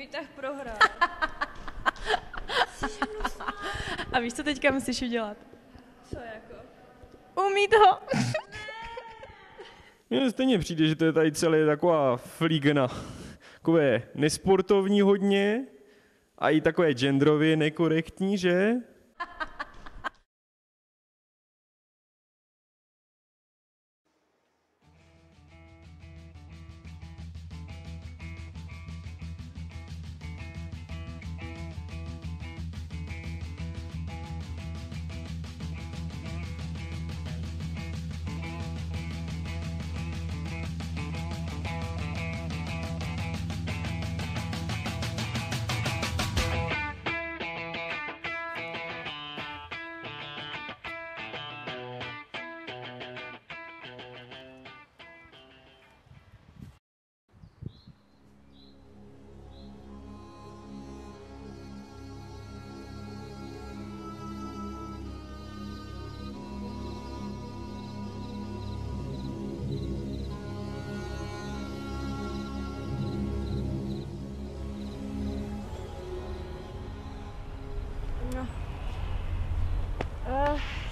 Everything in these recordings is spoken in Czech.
výtah prohrál. A víš, co teďka musíš udělat? Co jako? Umí to. Mně stejně přijde, že to je tady celé taková flígna. Takové nesportovní hodně a i takové genderově nekorektní, že?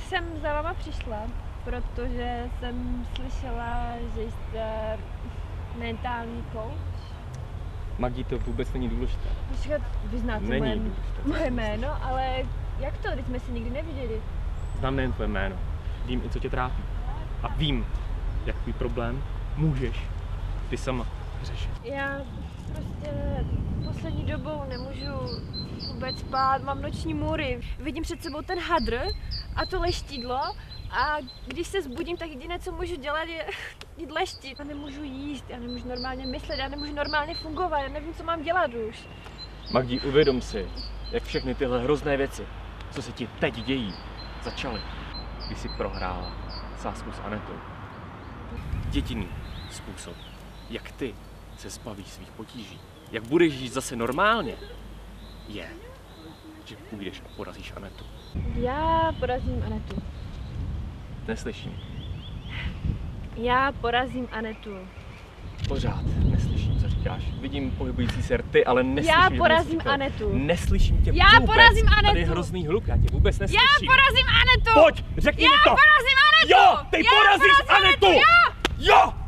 Jsem za váma přišla, protože jsem slyšela, že jste mentální coach. Magí, to vůbec není důležité. Počkat, vy znáte moje jméno, ale jak to, když jsme se nikdy neviděli? Znám nejen tvoje jméno, vím i, co tě trápí. A vím, jak tvůj problém můžeš ty sama řešit. Já prostě poslední dobou nemůžu vůbec spát, mám noční můry. Vidím před sebou ten hadr a to leštidlo a když se zbudím, tak jediné, co můžu dělat, je jít leštit. Já nemůžu jíst, já nemůžu normálně myslet, já nemůžu normálně fungovat, já nevím, co mám dělat už. Magdí, uvědom si, jak všechny tyhle hrozné věci, co se ti teď dějí, začaly, když jsi prohrála sázku s Anetou. Jediný způsob, jak ty se zbavíš svých potíží, jak budeš žít zase normálně, je, že půjdeš a porazíš Anetu. Já porazím Anetu. Neslyším. Já porazím Anetu. Pořád neslyším, co říkáš. Vidím pohybující se rty, ale neslyším. Já porazím Anetu. Neslyším tě Já vůbec. porazím Anetu. Tady je hrozný hluk, já tě vůbec neslyším. Já porazím Anetu. Pojď, řekni mi to. Já porazím Anetu. Jo, ty porazíš Anetu. Jo. Jo.